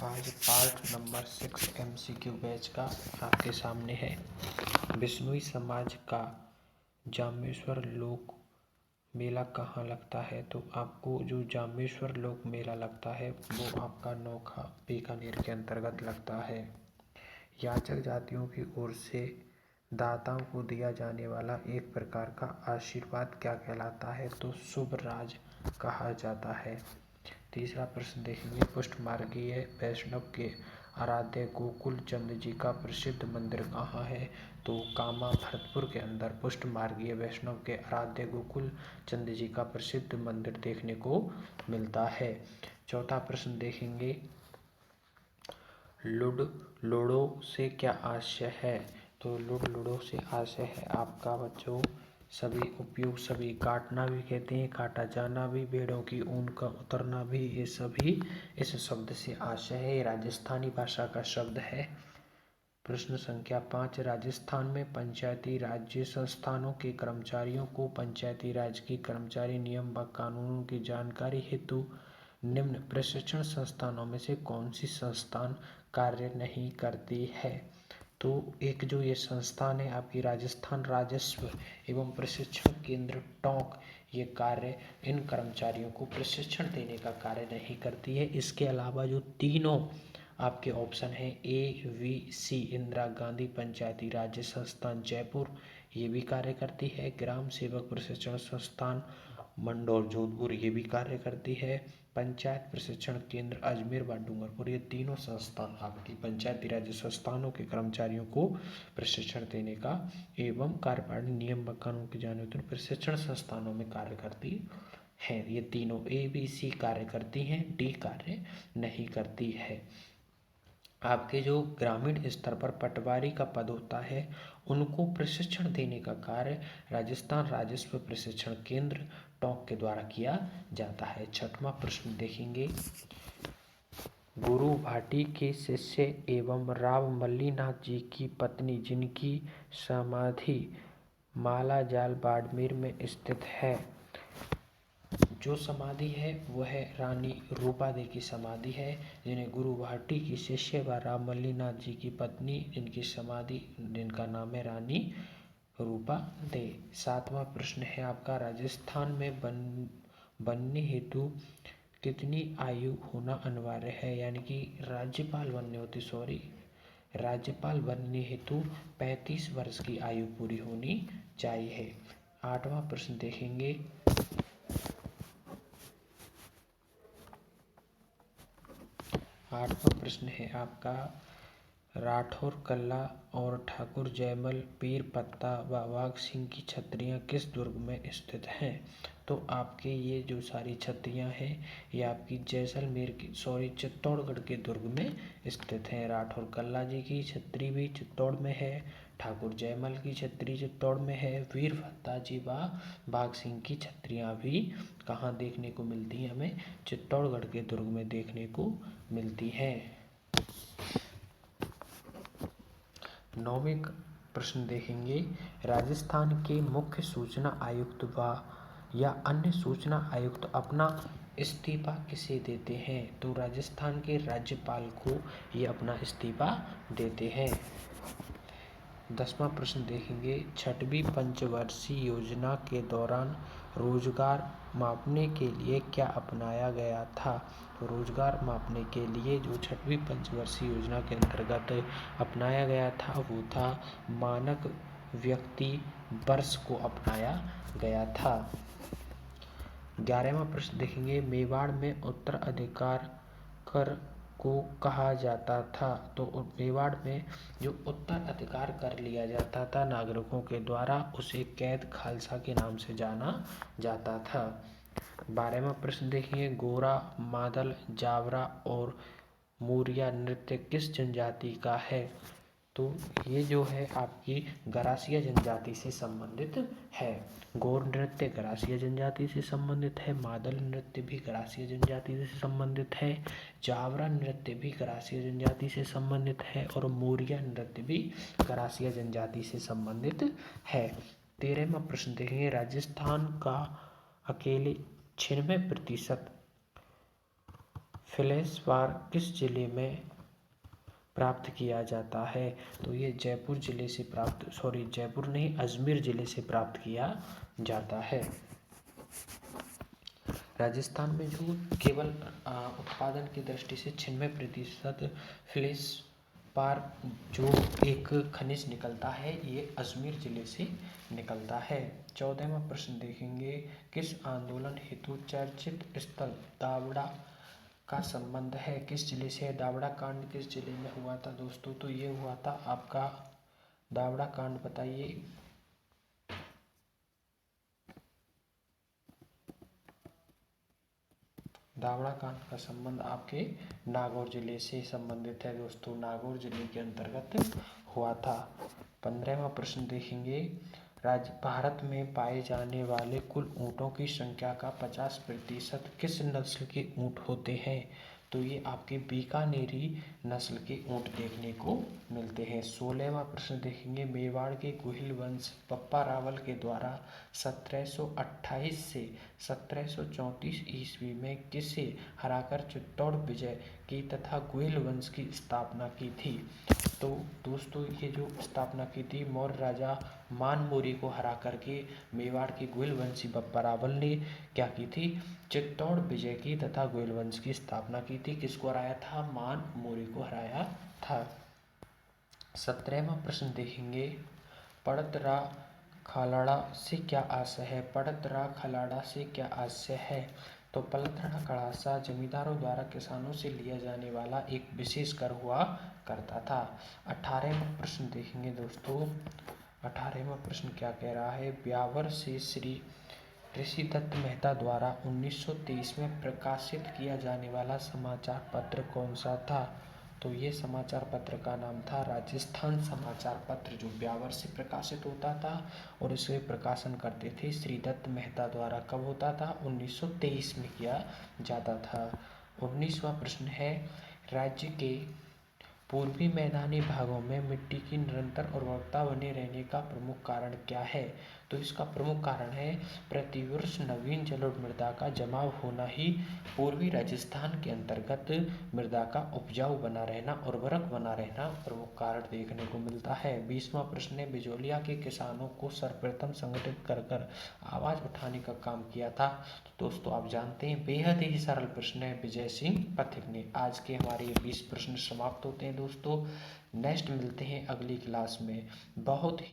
आज part number 6 MCQ batch का आपके सामने है। बिश्नोई समाज का जामेश्वर लोक मेला कहाँ लगता है? तो आपको जो जामेश्वर लोक मेला लगता है वो आपका नोखा बीकानेर के अंतर्गत लगता है। याचक जातियों की ओर से दाताओं को दिया जाने वाला एक प्रकार का आशीर्वाद क्या कहलाता है? तो शुभ राज कहा जाता है। तीसरा प्रश्न देखेंगे, पुष्टमार्गीय वैष्णव के आराध्य गोकुल चंद जी का प्रसिद्ध मंदिर कहाँ है? तो कामा भरतपुर के अंदर पुष्टमार्गीय वैष्णव के आराध्य गोकुल चंद जी का प्रसिद्ध मंदिर देखने को मिलता है। चौथा प्रश्न देखेंगे, लुड़ो से क्या आशय है? तो लुड़ो से आशय है आपका बच्चों सभी उपयोग, सभी काटना भी कहते हैं, काटा जाना भी, भेड़ों की ऊन का उतरना भी, ये सभी इस शब्द से आशय है। ये राजस्थानी भाषा का शब्द है। प्रश्न संख्या 5, राजस्थान में पंचायती राज्य संस्थानों के कर्मचारियों को पंचायती राज की कर्मचारी नियम व कानूनों की जानकारी हेतु निम्न प्रशिक्षण संस्थानों में से कौन सी संस्थान कार्य नहीं करती है? तो एक जो ये संस्थान है आपकी राजस्थान राजस्व एवं प्रशिक्षण केंद्र टोंक, ये कार्य इन कर्मचारियों को प्रशिक्षण देने का कार्य नहीं करती है। इसके अलावा जो तीनों आपके ऑप्शन है AVC इंदिरा गांधी पंचायती राज्य संस्थान जयपुर, ये भी कार्य करती है। ग्राम सेवक प्रशिक्षण संस्थान मंडौर जोधपुर, ये भी कार्य करती है। पंचायत प्रशिक्षण केंद्र अजमेर व डूंगरपुर, ये तीनों संस्थान आपकी पंचायती राज्य संस्थानों के कर्मचारियों को प्रशिक्षण देने का एवं कार्यपालन नियम व कानून की जानकारी प्रशिक्षण संस्थानों में कार्य करती है। ये तीनों ABC कार्य करती हैं, D कार्य नहीं करती है। आपके जो ग्रामीण स्तर पर पटवारी का पद होता है उनको प्रशिक्षण देने का कार्य राजस्थान राजस्व प्रशिक्षण केंद्र टोंक के द्वारा किया जाता है। छठवां प्रश्न देखेंगे, गुरु भाटी के शिष्य एवं राव मल्लीनाथ जी की पत्नी जिनकी समाधि मालाजाल बाड़मेर में स्थित है, जो समाधि है वह रानी रूपा दे की समाधि है, जिन्हें गुरु भाटी की शिष्य व राम मल्लीनाथ जी की पत्नी जिनकी समाधि जिनका नाम है रानी रूपा दे। सातवां प्रश्न है आपका, राजस्थान में बनने हेतु कितनी आयु होना अनिवार्य है? यानी कि राज्यपाल बनने हेतु 35 वर्ष की आयु पूरी होनी चाहिए। आठवां प्रश्न देखेंगे, आठवां प्रश्न है आपका, राठौर कल्ला और ठाकुर जयमल पीर पत्ता व वाघ सिंह की छत्रियां किस दुर्ग में स्थित हैं? तो आपके ये जो सारी छत्रियां हैं ये आपकी जैसलमेर की चित्तौड़गढ़ के दुर्ग में स्थित हैं। राठौर कल्ला जी की छत्री भी चित्तौड़ में है, ठाकुर जयमल की छत्री चित्तौड़ में है, वीर भत्ता जी व बाघ सिंह की छत्रियां भी कहाँ देखने को मिलती हैं? हमें चित्तौड़गढ़ के दुर्ग में देखने को मिलती हैं। नौवें प्रश्न देखेंगे, राजस्थान के मुख्य सूचना आयुक्त व या अन्य सूचना आयुक्त अपना इस्तीफा किसे देते हैं? तो राजस्थान के राज्यपाल को ये अपना इस्तीफा देते हैं। 10वां प्रश्न देखेंगे, छठवीं पंचवर्षीय योजना के दौरान रोजगार मापने के लिए क्या अपनाया गया था? तो रोजगार मापने के लिए जो छठवीं पंचवर्षीय योजना के अंतर्गत अपनाया गया था वो था मानक व्यक्ति वर्ष को अपनाया गया था। 11वां प्रश्न देखेंगे, मेवाड़ में उत्तराधिकार कर को कहा जाता था? तो मेवाड़ में जो उत्तराधिकार कर लिया जाता था नागरिकों के द्वारा उसे कैद खालसा के नाम से जाना जाता था। 12वां प्रश्न देखिए, गोरा, मादल, जावरा और मोरिया नृत्य किस जनजाति का है? तो ये जो है आपकी गरासिया जनजाति से संबंधित है। गौर नृत्य गरासिया जनजाति से संबंधित है, मादल नृत्य भी गरासिया जनजाति से संबंधित है, जावरा नृत्य भी गरासिया जनजाति से संबंधित है और मोरिया नृत्य भी गरासिया जनजाति से संबंधित है। 13वां प्रश्न देखेंगे, राजस्थान का अकेले 96% फेल्सपार किस जिले में प्राप्त किया जाता है? तो ये जयपुर जिले से जयपुर नहीं, अजमेर जिले से प्राप्त किया जाता है। राजस्थान में जो केवल उत्पादन की दृष्टि से 96% फेल्सपार जो एक खनिज निकलता है, ये अजमेर जिले से निकलता है। 14वां प्रश्न देखेंगे, किस आंदोलन हेतु चर्चित स्थल दावड़ा का संबंध है? किस जिले से? दावड़ा कांड किस जिले में हुआ था दोस्तों? तो ये हुआ था आपका दावड़ा कांड, बताइए। दावड़ा कांड का संबंध आपके नागौर जिले से संबंधित है दोस्तों, नागौर जिले के अंतर्गत हुआ था। 15वां प्रश्न देखेंगे, भारत में पाए जाने वाले कुल ऊँटों की संख्या का 50% किस नस्ल के ऊँट होते हैं? तो ये आपके बीकानेरी नस्ल के ऊँट देखने को मिलते हैं। 16वां प्रश्न देखेंगे, मेवाड़ के गुहिल वंश पप्पा रावल के द्वारा 1728 से 1734 ईस्वी में किसे हराकर चित्तौड़ विजय की तथा गुहिल वंश की स्थापना की थी? तो दोस्तों ये जो स्थापना की थी, मौर्य राजा मानमोरी को हरा करके मेवाड़ के गुहिल वंशी बप्पा रावल ने क्या की थी? चित्तौड़ विजय की तथा गुहिल वंश की स्थापना की थी। किसको हराया था? मानमोरी को हराया था। 17वां प्रश्न देखेंगे, पड़तरा खलाड़ा से क्या आशय है? पड़तरा खलाड़ा से क्या आशय है? तो पलतरा खड़ासा जमींदारों द्वारा किसानों से लिया जाने वाला एक विशेष कर हुआ करता था। 18वां प्रश्न देखेंगे दोस्तों, 18वां प्रश्न क्या कह रहा है? ब्यावर से श्री ऋषिदत्त मेहता द्वारा 1923 में प्रकाशित किया जाने वाला समाचार पत्र कौन सा था? तो ये समाचार पत्र का नाम था राजस्थान समाचार पत्र, जो ब्यावर से प्रकाशित होता था और इसे प्रकाशन करते थे श्रीदत्त मेहता द्वारा। कब होता था? 1923 में किया जाता था। 19वां प्रश्न है, राज्य के पूर्वी मैदानी भागों में मिट्टी की निरंतर उर्वरता बने रहने का प्रमुख कारण क्या है? तो इसका प्रमुख कारण है प्रतिवर्ष नवीन जलोढ़ मृदा का जमाव होना ही पूर्वी राजस्थान के अंतर्गत मृदा का उपजाऊ बना रहना, उर्वरक बना रहना प्रमुख कारण देखने को मिलता है। 20वां प्रश्न है, बिजोलिया के किसानों को सर्वप्रथम संगठित कर आवाज उठाने का काम किया था? तो दोस्तों आप जानते हैं, बेहद ही सरल प्रश्न है, विजय सिंह पथिक ने। आज के हमारे ये 20 प्रश्न समाप्त होते हैं दोस्तों। नेक्स्ट मिलते हैं अगली क्लास में। बहुत ही